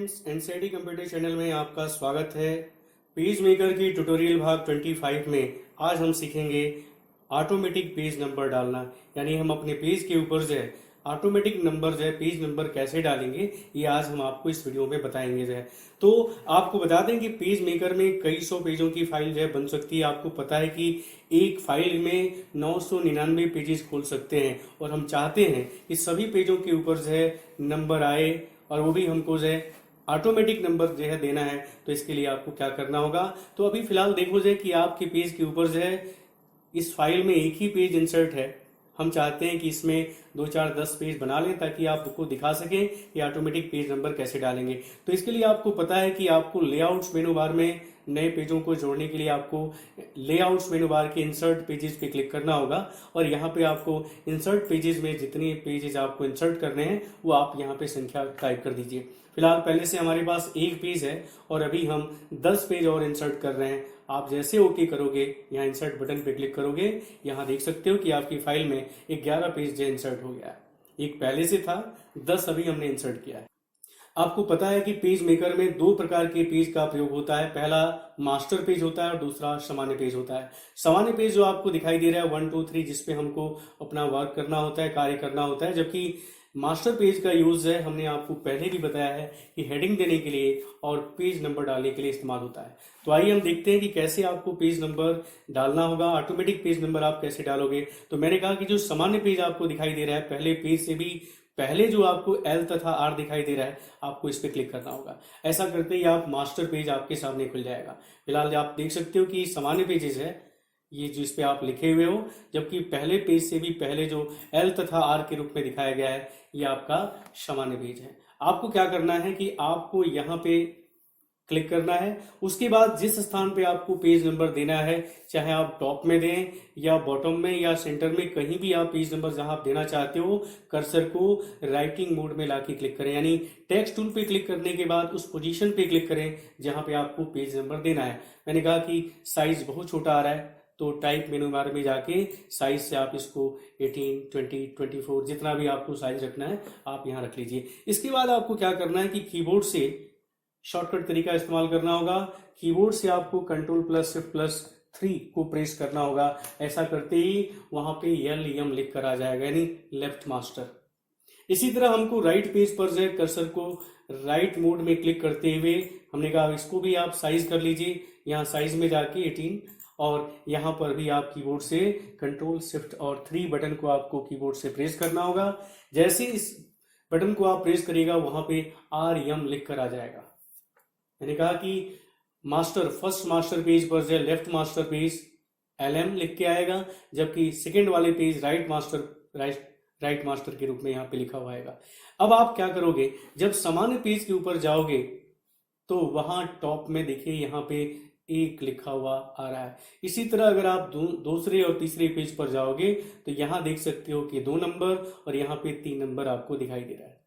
Friends, NCERT computer channel में आपका स्वागत है। पेज मेकर की ट्यूटोरियल भाग 25 में आज हम सीखेंगे ऑटोमेटिक पेज नंबर डालना। यानी हम अपने पेज के ऊपर जो है ऑटोमेटिक नंबर जो है पेज नंबर कैसे डालेंगे, ये आज हम आपको इस वीडियो में बताएंगे जो है। तो आपको बता दें कि पेज मेकर में कई सौ पेजों की फाइल जो है बन सकती है। आपको पता है कि एक फाइल में 999 पेजेस खोल सकते हैं और हम चाहते हैं कि सभी पेजों के ऊपर जो है नंबर आए और वो भी हमको जो है ऑटोमेटिक नंबर जो है देना है। तो इसके लिए आपको क्या करना होगा, तो अभी फिलहाल देखो जो है कि आपके पेज के ऊपर जो है इस फाइल में एक ही पेज इंसर्ट है। हम चाहते हैं कि इसमें 2 4 10 पेज बना लें ताकि आपको दिखा सकें कि ऑटोमेटिक पेज नंबर कैसे डालेंगे। तो इसके लिए आपको पता है कि आपको लेआउट्स मेनू बार में नए पेजों को जोड़ने के लिए आपको लेआउट्स मेनू बार के इंसर्ट पेजेस पे क्लिक करना होगा और यहाँ पे आपको इंसर्ट पेजेस में जितने पेजेस आपको इंसर्ट करने हैं वो आप यहाँ पे संख्या टाइप कर दीजिए। फिलहाल पहले से हमारे पास एक पेज है और अभी हम 10 पेज और इंसर्ट कर रहे हैं। आप जैसे ओके करोगे, यहाँ इंसर्ट बटन पे क्लिक करोगे, यहाँ देख सकते हो कि आपकी फाइल में 11 पेज जो इंसर्ट हो गया है। एक पहले से था, 10 अभी हमने इंसर्ट किया है। आपको पता है कि पेज मेकर में दो प्रकार के पेज का प्रयोग होता है। पहला मास्टर पेज होता है और दूसरा सामान्य पेज होता है। सामान्य पेज जो आपको दिखाई दे रहा है 1 2 3, जिसपे हमको अपना वर्क करना होता है, कार्य करना होता है, जबकि मास्टर पेज का यूज है हमने आपको पहले भी बताया है कि हेडिंग देने के लिए और पेज नंबर डालने के लिए इस्तेमाल होता है। तो आइए हम देखते हैं कि कैसे आपको पेज नंबर डालना होगा, ऑटोमेटिक पेज नंबर आप कैसे डालोगे। तो मैंने कहा कि जो सामान्य पेज आपको दिखाई दे रहा है, पहले पेज से भी पहले जो आपको एल तथा आर दिखाई दे रहा है, आपको इस पर क्लिक करना होगा। ऐसा करते ही आप मास्टर पेज आपके सामने खुल जाएगा। फिलहाल आप देख सकते हो कि सामान्य पेजेस है ये जो इस पे आप लिखे हुए हो, जबकि पहले पेज से भी पहले जो एल तथा आर के रूप में दिखाया गया है ये आपका सामान्य पेज है। आपको क्या करना है कि आपको यहाँ पे क्लिक करना है। उसके बाद जिस स्थान पे आपको पेज नंबर देना है, चाहे आप टॉप में दें या बॉटम में या सेंटर में, कहीं भी आप पेज नंबर जहां आप देना चाहते हो, कर्सर को राइटिंग मोड में लाके क्लिक करें। यानी टेक्स्ट टूल पे क्लिक करने के बाद उस पोजीशन पे क्लिक करें जहां पे आपको पेज नंबर देना है। मैंने कहा कि साइज बहुत छोटा आ रहा है, तो टाइप मेनू बार में जाके साइज से आप इसको 18 20 24 जितना भी आपको साइज रखना है आप यहाँ रख लीजिए। इसके बाद आपको क्या करना है कि कीबोर्ड से शॉर्टकट तरीका इस्तेमाल करना होगा। कीबोर्ड से आपको Ctrl+Shift+3 को प्रेस करना होगा। ऐसा करते ही वहां पे LM लिख कर आ जाएगा, यानी लेफ्ट मास्टर। इसी तरह हमको राइट पेज पर जो कर्सर को राइट मोड में क्लिक करते हुए हमने कहा इसको भी आप साइज कर लीजिए। यहाँ साइज में जाके 18 और यहाँ पर भी आप कीबोर्ड से Ctrl+Shift+3 बटन को आपको कीबोर्ड से प्रेस करना होगा। जैसे इस बटन को आप प्रेस करिएगा वहां पे RM लिख कर आ जाएगा। मैंने कहा कि फर्स्ट मास्टर पेज पर जो लेफ्ट मास्टर पेज LM लिख के आएगा, जबकि सेकेंड वाले पेज राइट मास्टर के रूप में यहाँ पे लिखा हुआ आएगा। अब आप क्या करोगे, जब सामान्य पेज के ऊपर जाओगे तो वहां टॉप में देखिए यहाँ पे 1 लिखा हुआ आ रहा है। इसी तरह अगर आप दूसरे और तीसरे पेज पर जाओगे तो यहाँ देख सकते हो कि 2 नंबर और यहाँ पे 3 नंबर आपको दिखाई दे रहा है।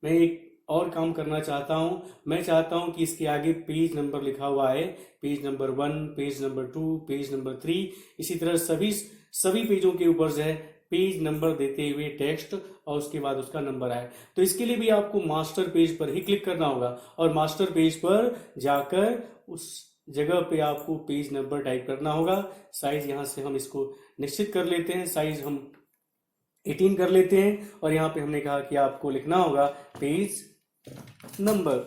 मैं एक और काम करना चाहता हूं, मैं चाहता हूं कि इसके आगे पेज नंबर लिखा हुआ है, page number 1, page number 2, page number 3, इसी तरह सभी पेजों के ऊपर जो है पेज नंबर देते हुए टेक्स्ट और उसके बाद उसका नंबर आए। तो इसके लिए भी आपको मास्टर पेज पर ही क्लिक करना होगा और मास्टर पेज पर जाकर उस जगह पे आपको पेज नंबर टाइप करना होगा। साइज यहाँ से हम इसको निश्चित कर लेते हैं, साइज हम 18 कर लेते हैं और यहाँ पे हमने कहा कि आपको लिखना होगा पेज नंबर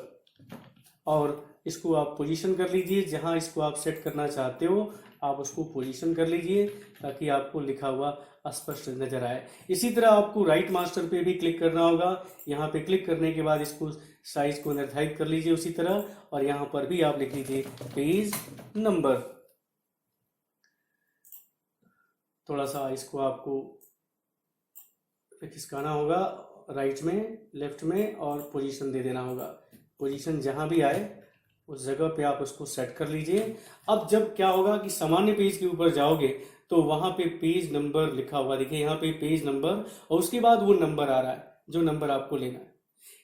और इसको आप पोजीशन कर लीजिए। जहां इसको आप सेट करना चाहते हो आप उसको पोजीशन कर लीजिए ताकि आपको लिखा हुआ स्पष्ट नजर आए। इसी तरह आपको राइट मास्टर पे भी क्लिक करना होगा। यहाँ पे क्लिक करने के बाद इसको साइज को निर्धारित कर लीजिए उसी तरह और यहाँ पर भी आप लिख लीजिए पेज नंबर। थोड़ा सा इसको आपको खिसकाना होगा, राइट में, लेफ्ट में, और पोजीशन दे देना होगा। पोजीशन जहां भी आए उस जगह पे आप उसको सेट कर लीजिए। अब जब क्या होगा कि सामान्य पेज के ऊपर जाओगे तो वहां पे पेज नंबर लिखा हुआ देखिए, यहाँ पे पेज नंबर और उसके बाद वो नंबर आ रहा है जो नंबर आपको लेना है।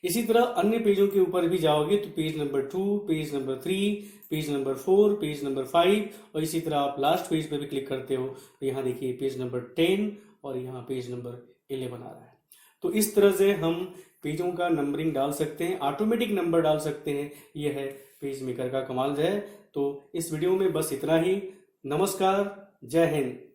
इसी तरह अन्य पेजों के ऊपर भी जाओगे तो page number 2, page number 3, page number 4, page number 5 और इसी तरह आप लास्ट पेज पे भी क्लिक करते हो तो यहाँ देखिए पेज नंबर 10 और यहाँ पेज नंबर 11 आ रहा है। तो इस तरह से हम पेजों का नंबरिंग डाल सकते हैं, ऑटोमेटिक नंबर डाल सकते हैं। यह है पेज मेकर का कमाल है। तो इस वीडियो में बस इतना ही। नमस्कार, जय हिंद।